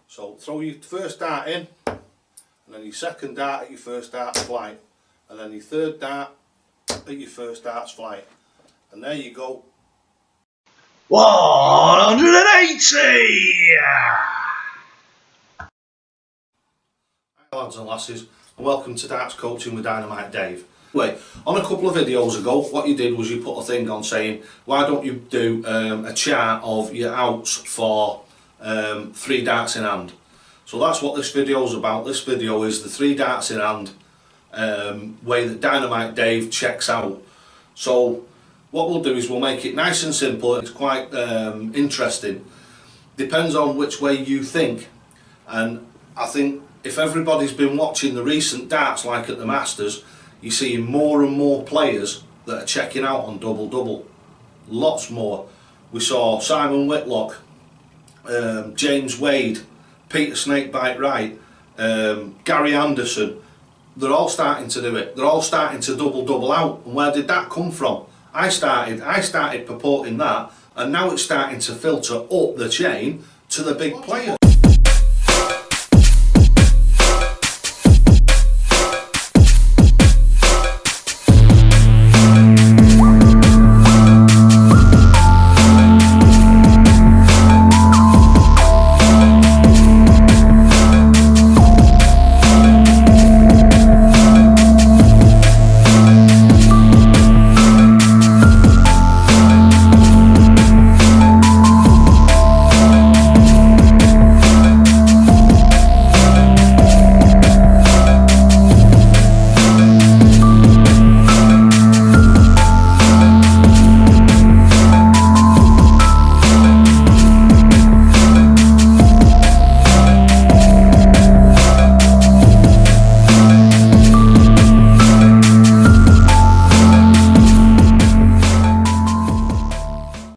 So throw your first dart in, and then your second dart at your first dart's flight, and then your third dart at your first dart's flight, and there you go. 180! Hi lads and lasses, and welcome to Darts Coaching with Dynamite Dave. Anyway, on a couple of videos ago, what you did was you put a thing on saying, why don't you do a chart of your outs for 3 darts in hand. So that's what this video is about. This video is the 3 darts in hand way that Dynamite Dave checks out. So what we'll do is we'll make it nice and simple. It's quite interesting. Depends on which way you think, and I think if everybody's been watching the recent darts, like at the Masters, you're seeing more and more players that are checking out on double-double. Lots more. We saw Simon Whitlock, James Wade, Peter Snakebite Wright, Gary Anderson. They're all starting to do it. They're all starting to double out. And where did that come from? I started purporting that, and now it's starting to filter up the chain to the big players.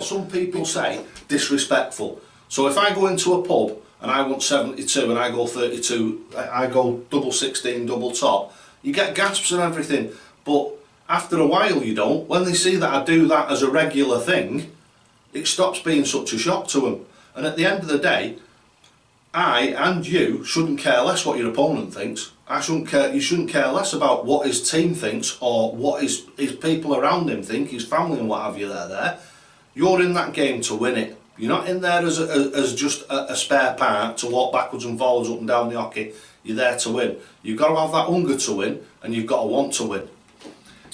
Some people say disrespectful. So if I go into a pub and I want 72 and I go 32, I go double 16, double top, you get gasps and everything, but after a while you don't. When they see that I do that as a regular thing, it stops being such a shock to them. And at the end of the day, I and you shouldn't care less what your opponent thinks. You shouldn't care less about what his team thinks or what his people around him think, his family and what have you there. You're in that game to win it. You're not in there as just a spare part to walk backwards and forwards up and down the hockey. You're there to win. You've got to have that hunger to win, and you've got to want to win.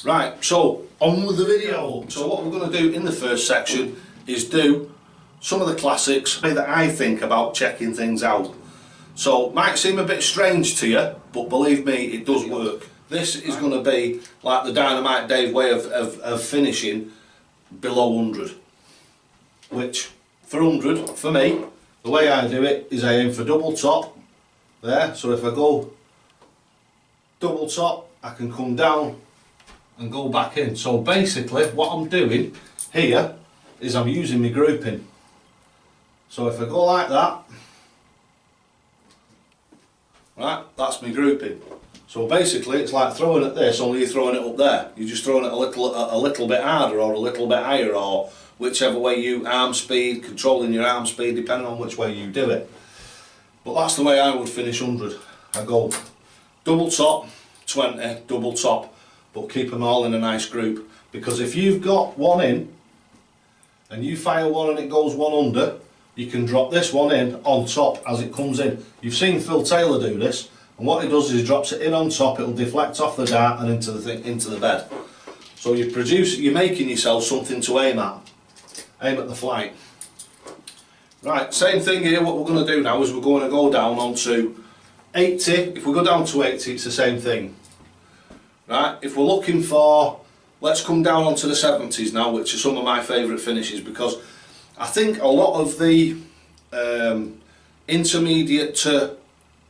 Right, so on with the video. So what we're going to do in the first section is do some of the classics that I think about checking things out. So might seem a bit strange to you, but believe me, it does work. This is going to be like the Dynamite Dave way of finishing below 100. Which, for 100, for me, the way I do it is I aim for double top, there, so if I go double top, I can come down and go back in. So basically, what I'm doing here is I'm using my grouping. So if I go like that, right, that's my grouping. So basically, it's like throwing it this, only you're throwing it up there. You're just throwing it a little bit harder or a little bit higher, or whichever way you arm speed, controlling your arm speed, depending on which way you do it. But that's the way I would finish 100. I go double top, 20, double top, but keep them all in a nice group. Because if you've got one in, and you fire one and it goes one under, you can drop this one in on top as it comes in. You've seen Phil Taylor do this, and what he does is he drops it in on top, it'll deflect off the dart and into the bed. So you're making yourself something to aim at. Aim at the flight. Right, same thing here. What we're going to do now is we're going to go down onto 80. If we go down to 80, it's the same thing. Right, if we're looking for, let's come down onto the 70s now, which are some of my favourite finishes, because I think a lot of the intermediate to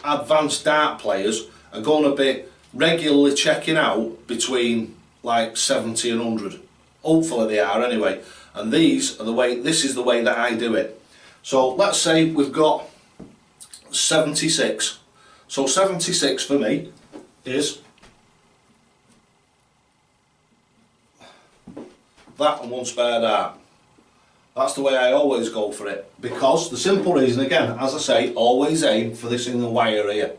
advanced dart players are going to be regularly checking out between like 70 and 100. Hopefully they are anyway. And this is the way that I do it. So let's say we've got 76. So 76 for me is that and one spare dart. That's the way I always go for it, because the simple reason, again, as I say, always aim for this inner wire here.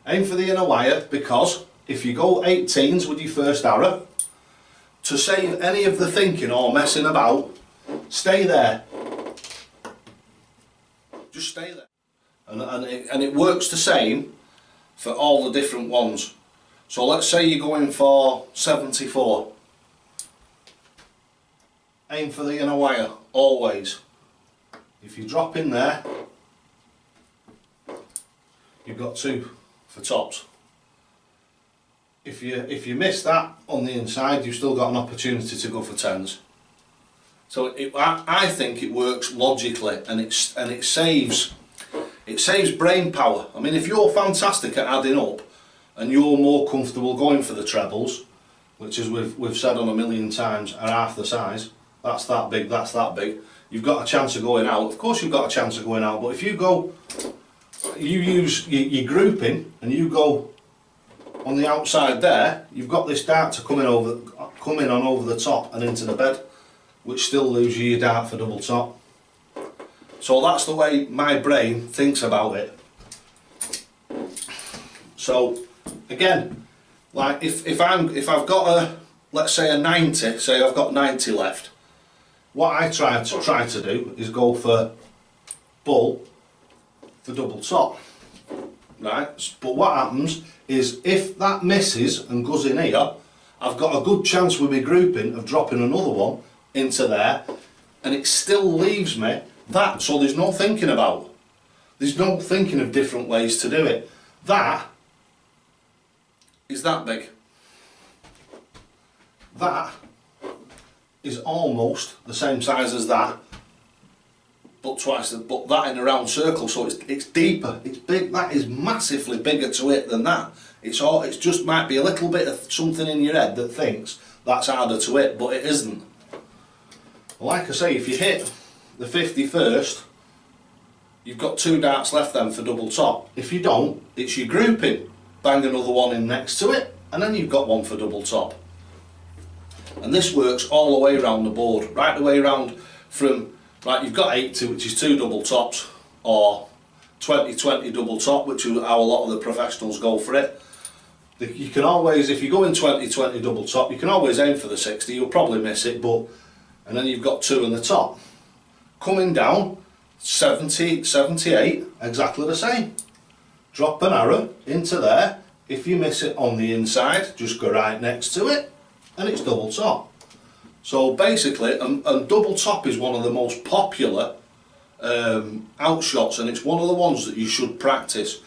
Aim for the inner wire, because if you go 18s with your first arrow, to save any of the thinking or messing about, stay there. Just stay there. And it works the same for all the different ones. So let's say you're going for 74. Aim for the inner wire, always. If you drop in there, you've got 2 for tops. If you miss that on the inside, you've still got an opportunity to go for 10s. So I think it works logically, and it saves brain power. I mean, if you're fantastic at adding up and you're more comfortable going for the trebles, which as we've said on a million times are half the size, that's that big, that's that big, you've got a chance of going out. Of course you've got a chance of going out, but if you use your grouping and you go on the outside there, you've got this dart to come in on over the top and into the bed, which still leaves you your dart for double top. So that's the way my brain thinks about it. So again, like if I've got let's say a 90, say I've got 90 left, what I try to do is go for bull for double top, right? But what happens is if that misses and goes in here, I've got a good chance with my grouping of dropping another one into there, and it still leaves me that. So there's no thinking about. There's no thinking of different ways to do it. That is that big. That is almost the same size as that, but twice. But that in a round circle, so it's deeper. It's big. That is massively bigger to it than that. It's just might be a little bit of something in your head that thinks that's harder to hit, but it isn't. Like I say, if you hit the 51st, you've got 2 darts left then for double top. If you don't, it's your grouping. Bang another one in next to it, and then you've got one for double top. And this works all the way around the board, right the way around from, like you've got 80, which is 2 double tops, or 20-20 double top, which is how a lot of the professionals go for it. You can always, if you go in 20-20 double top, you can always aim for the 60, you'll probably miss it, but, and then you've got 2 in the top. Coming down, 70, 78, exactly the same. Drop an arrow into there. If you miss it on the inside, just go right next to it, and it's double top. So basically, and double top is one of the most popular outshots, and it's one of the ones that you should practice.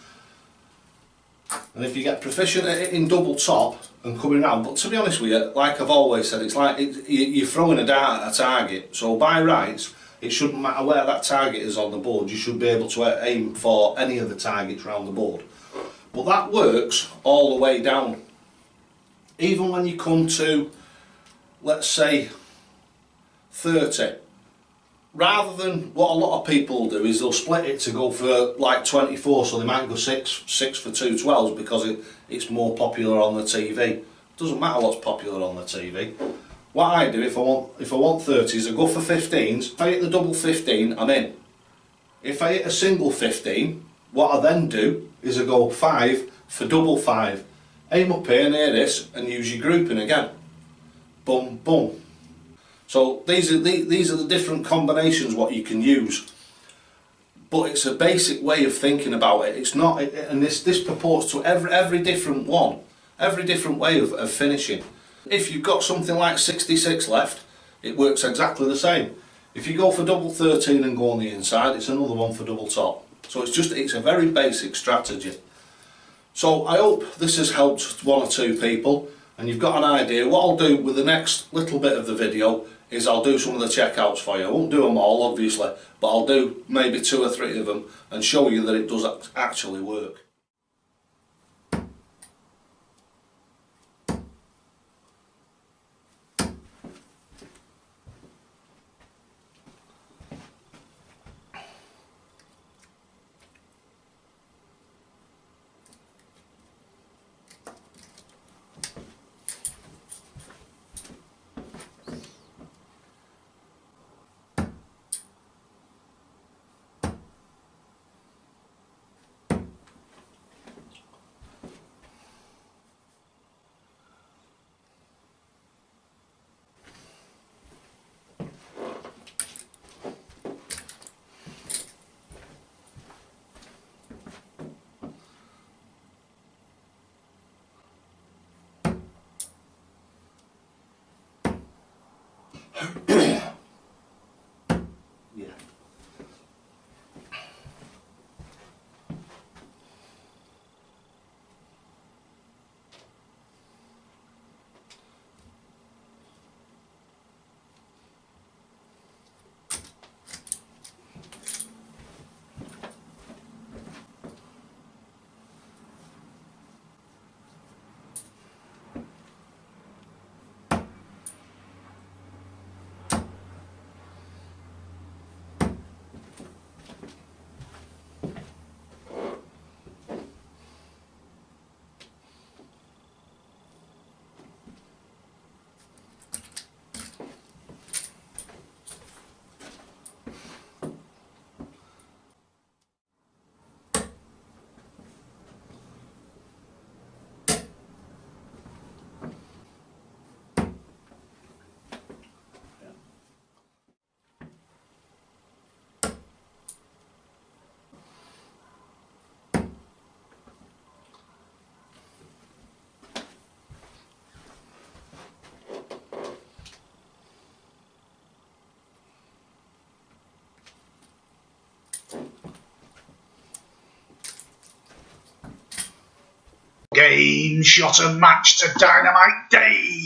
And if you get proficient at it in double top and coming around, but to be honest with you, like I've always said, it's like you're throwing a dart at a target. So by rights, it shouldn't matter where that target is on the board, you should be able to aim for any of the targets around the board. But that works all the way down. Even when you come to, let's say, 30, rather than what a lot of people do is they'll split it to go for like 24, so they might go 6 for 212s because it's more popular on the TV. Doesn't matter what's popular on the TV. What I do, if I want 30s, I go for 15s. If I hit the double 15, I'm in. If I hit a single 15, what I then do is I go 5 for double 5. Aim up here near this and use your grouping again. Boom, boom. So these are the different combinations what you can use. But it's a basic way of thinking about it. It's not, and this purports to every different one, every different way of finishing. If you've got something like 66 left, it works exactly the same. If you go for double 13 and go on the inside, it's another one for double top. So it's a very basic strategy. So I hope this has helped 1 or 2 people and you've got an idea. What I'll do with the next little bit of the video is I'll do some of the checkouts for you. I won't do them all obviously, but I'll do maybe 2 or 3 of them and show you that it does actually work. Game Shotter Match to Dynamite Dave.